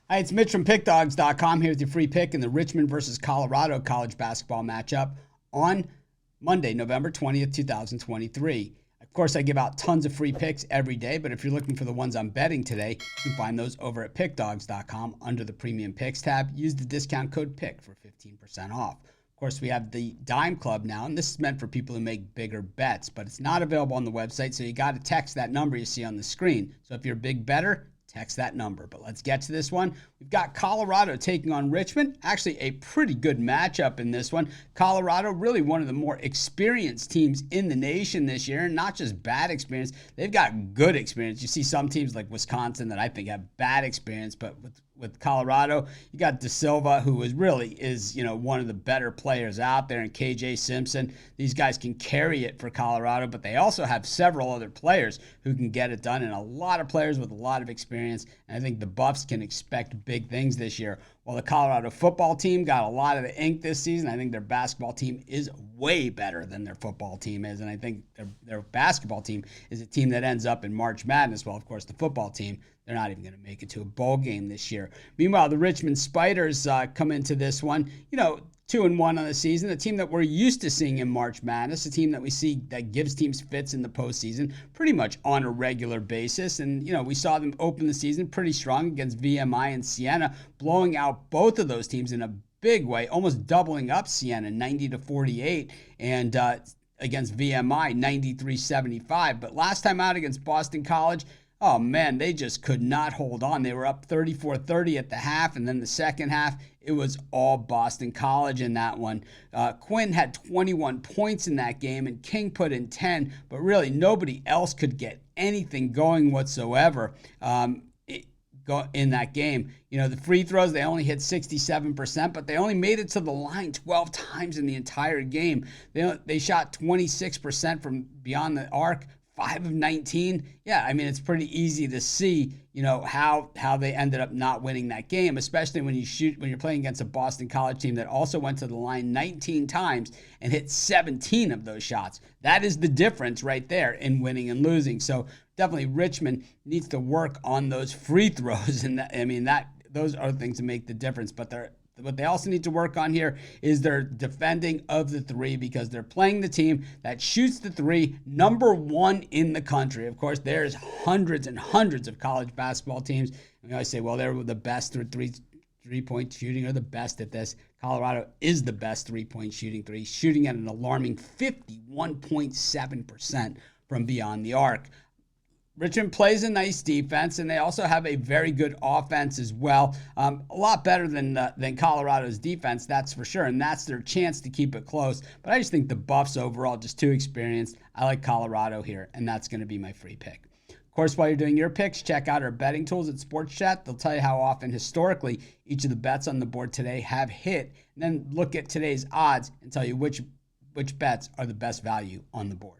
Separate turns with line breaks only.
Hi, it's Mitch from Pickdawgz.com here with your free pick in the Richmond versus Colorado college basketball matchup on Monday, November 20th, 2023. Of course, I give out tons of free picks every day, but if you're looking for the ones I'm betting today, you can find those over at Pickdawgz.com under the Premium Picks tab. Use the discount code PICK for 15% off. Of course, we have the Dime Club now, and this is meant for people who make bigger bets, but it's not available on the website, so you got to text that number you see on the screen. So if you're a big bettor, text that number. But let's get to this one. We've got Colorado taking on Richmond. Actually, a pretty good matchup in this one. Colorado, really one of the more experienced teams in the nation this year, and not just bad experience. They've got good experience. You see some teams like Wisconsin that I think have bad experience, but with Colorado, you got De Silva, who is one of the better players out there, and KJ Simpson. These guys can carry it for Colorado, but they also have several other players who can get it done, and a lot of players with a lot of experience. And I think the Buffs can expect big things this year. While the Colorado football team got a lot of the ink this season, I think their basketball team is way better than their football team is, and I think their basketball team is a team that ends up in March Madness. Well, of course, the football team, they're not even going to make it to a bowl game this year. Meanwhile, the Richmond Spiders come into this one, 2-1 on the season, a team that we're used to seeing in March Madness, a team that we see that gives teams fits in the postseason pretty much on a regular basis. And, we saw them open the season pretty strong against VMI and Siena, blowing out both of those teams in a big way, almost doubling up Siena 90-48, and against VMI 93-75. But last time out against Boston College, oh, man, they just could not hold on. They were up 34-30 at the half, and then the second half, it was all Boston College in that one. Quinn had 21 points in that game, and King put in 10, but really nobody else could get anything going whatsoever in that game. The free throws, they only hit 67%, but they only made it to the line 12 times in the entire game. They shot 26% from beyond the arc, 5 of 19. Yeah, I mean, it's pretty easy to see, how they ended up not winning that game, especially when you're playing against a Boston College team that also went to the line 19 times and hit 17 of those shots. That is the difference right there in winning and losing. So definitely Richmond needs to work on those free throws, and those are things that make the difference. But what they also need to work on here is their defending of the three, because they're playing the team that shoots the three number one in the country. Of course, there's hundreds and hundreds of college basketball teams. And we always say, well, they're the best at three-point shooting, or the best at this. Colorado is the best three-point shooting at an alarming 51.7% from beyond the arc. Richmond plays a nice defense, and they also have a very good offense as well. A lot better than Colorado's defense, that's for sure, and that's their chance to keep it close. But I just think the Buffs overall just too experienced. I like Colorado here, and that's going to be my free pick. Of course, while you're doing your picks, check out our betting tools at Sports Chat. They'll tell you how often historically each of the bets on the board today have hit, and then look at today's odds and tell you which bets are the best value on the board.